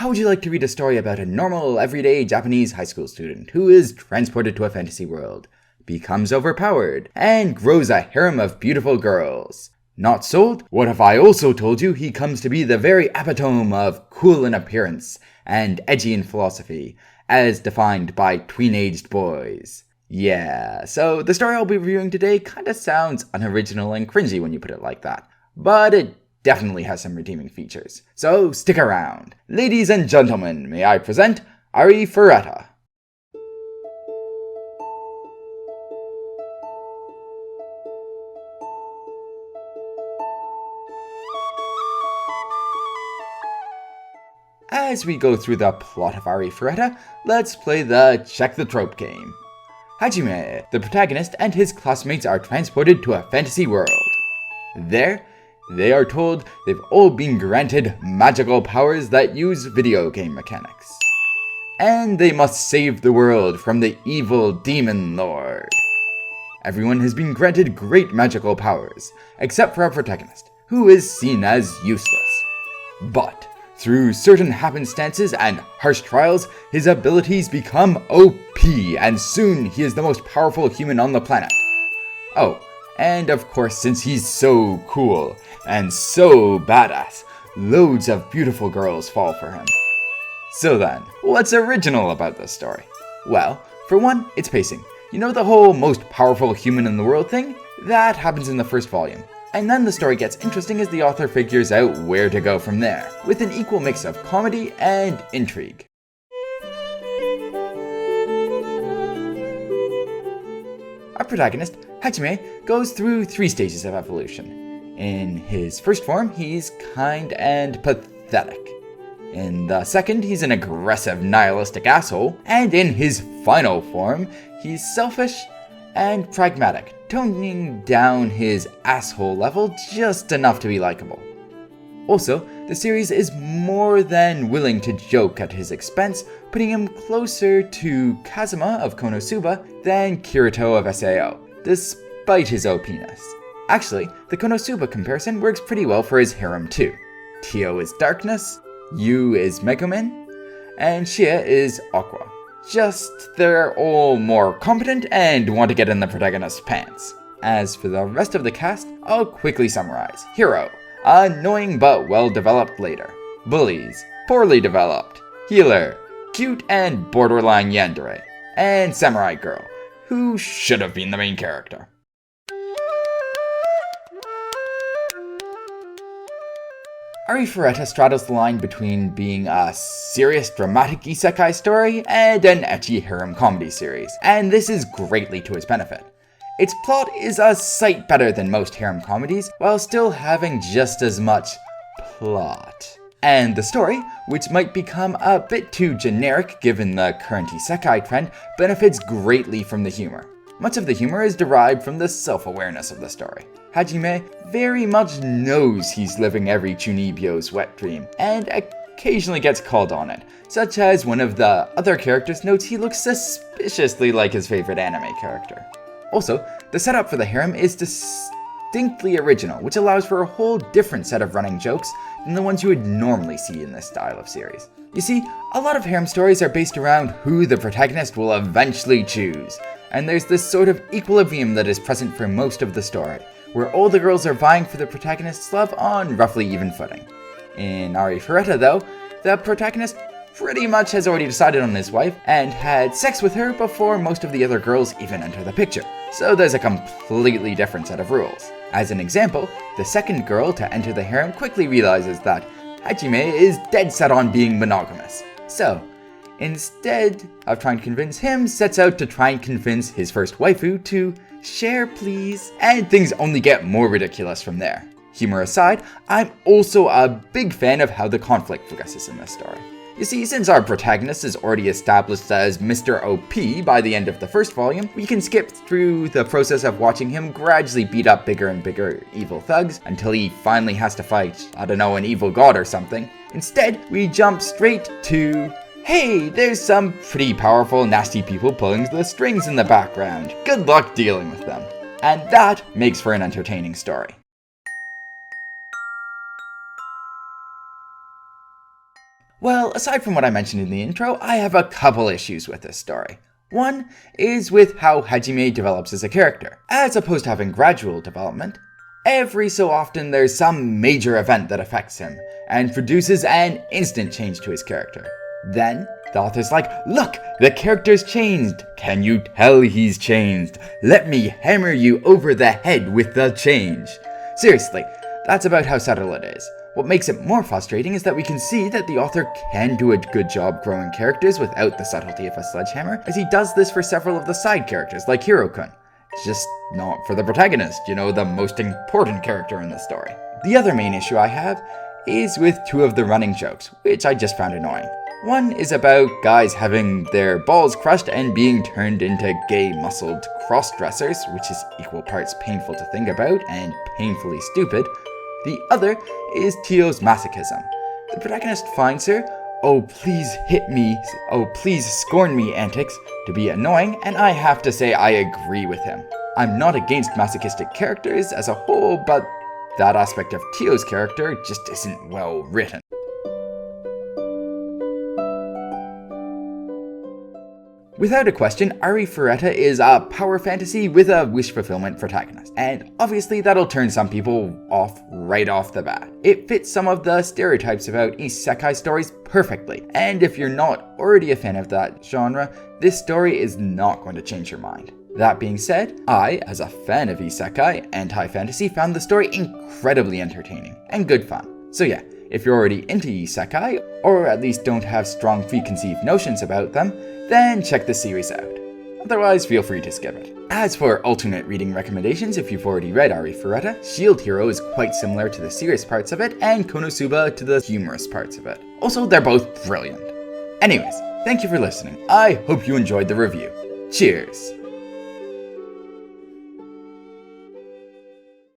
how would you like to read a story about a normal, everyday Japanese high school student who is transported to a fantasy world, becomes overpowered, and grows a harem of beautiful girls? Not sold? What if I also told you he comes to be the very epitome of cool in appearance and edgy in philosophy, as defined by tween-aged boys? Yeah, so the story I'll be reviewing today kinda sounds unoriginal and cringy when you put it like that, but it definitely has some redeeming features, so stick around. Ladies and gentlemen, may I present Arifureta. As we go through the plot of Arifureta, let's play the Check the Trope game. Hajime, the protagonist, and his classmates are transported to a fantasy world. There, they are told they've all been granted magical powers that use video game mechanics. And they must save the world from the evil demon lord. Everyone has been granted great magical powers, except for our protagonist, who is seen as useless. But through certain happenstances and harsh trials, his abilities become OP, and soon he is the most powerful human on the planet. Oh, and of course, since he's so cool and so badass, loads of beautiful girls fall for him. So then, what's original about this story? Well, for one, it's pacing. You know the whole most powerful human in the world thing? That happens in the first volume. And then the story gets interesting as the author figures out where to go from there, with an equal mix of comedy and intrigue. Our protagonist, Hajime, goes through 3 stages of evolution. In his first form, he's kind and pathetic. In the second, he's an aggressive, nihilistic asshole. And in his final form, he's selfish and pragmatic, toning down his asshole level just enough to be likable. Also, the series is more than willing to joke at his expense, putting him closer to Kazuma of Konosuba than Kirito of SAO, despite his OPness. Actually, the Konosuba comparison works pretty well for his harem too. Tio is darkness, Yu is Megumin, and Shia is Aqua. Just they're all more competent and want to get in the protagonist's pants. As for the rest of the cast, I'll quickly summarize. Hero, annoying but well-developed later. Bullies, poorly developed. Healer, cute and borderline yandere. And Samurai Girl, who should have been the main character. Arifureta straddles the line between being a serious dramatic isekai story and an ecchi harem comedy series, and this is greatly to its benefit. Its plot is a sight better than most harem comedies, while still having just as much plot. And the story, which might become a bit too generic given the current isekai trend, benefits greatly from the humor. Much of the humor is derived from the self-awareness of the story. Hajime very much knows he's living every Chunibyo's wet dream, and occasionally gets called on it, such as one of the other characters notes he looks suspiciously like his favorite anime character. Also, the setup for the harem is distinctly original, which allows for a whole different set of running jokes than the ones you would normally see in this style of series. You see, a lot of harem stories are based around who the protagonist will eventually choose, and there's this sort of equilibrium that is present for most of the story, where all the girls are vying for the protagonist's love on roughly even footing. In Arifureta though, the protagonist pretty much has already decided on his wife and had sex with her before most of the other girls even enter the picture, so there's a completely different set of rules. As an example, the second girl to enter the harem quickly realizes that Hajime is dead set on being monogamous, so instead of trying to convince him, sets out to try and convince his first waifu to share please, and things only get more ridiculous from there. Humor aside, I'm also a big fan of how the conflict progresses in this story. You see, since our protagonist is already established as Mr. OP by the end of the first volume, we can skip through the process of watching him gradually beat up bigger and bigger evil thugs until he finally has to fight, I don't know, an evil god or something. Instead, we jump straight to, hey, there's some pretty powerful, nasty people pulling the strings in the background. Good luck dealing with them. And that makes for an entertaining story. Well, aside from what I mentioned in the intro, I have a couple issues with this story. One is with how Hajime develops as a character. As opposed to having gradual development, every so often there's some major event that affects him, and produces an instant change to his character. Then, the author's like, look, the character's changed. Can you tell he's changed? Let me hammer you over the head with the change. Seriously, that's about how subtle it is. What makes it more frustrating is that we can see that the author can do a good job growing characters without the subtlety of a sledgehammer, as he does this for several of the side characters, like Hiro-kun. It's just not for the protagonist, the most important character in the story. The other main issue I have is with two of the running jokes, which I just found annoying. One is about guys having their balls crushed and being turned into gay muscled cross-dressers, which is equal parts painful to think about and painfully stupid. The other is Tio's masochism. The protagonist finds her, oh please hit me, oh please scorn me antics to be annoying, and I have to say I agree with him. I'm not against masochistic characters as a whole, but that aspect of Tio's character just isn't well written. Without a question, Arifureta is a power fantasy with a wish fulfillment protagonist, and obviously that'll turn some people off right off the bat. It fits some of the stereotypes about isekai stories perfectly, and if you're not already a fan of that genre, this story is not going to change your mind. That being said, I, as a fan of isekai and high fantasy, found the story incredibly entertaining and good fun. So yeah, if you're already into isekai, or at least don't have strong preconceived notions about them, then check the series out. Otherwise, feel free to skip it. As for alternate reading recommendations, if you've already read Arifureta, Shield Hero is quite similar to the serious parts of it, and Konosuba to the humorous parts of it. Also, they're both brilliant. Anyways, thank you for listening. I hope you enjoyed the review. Cheers!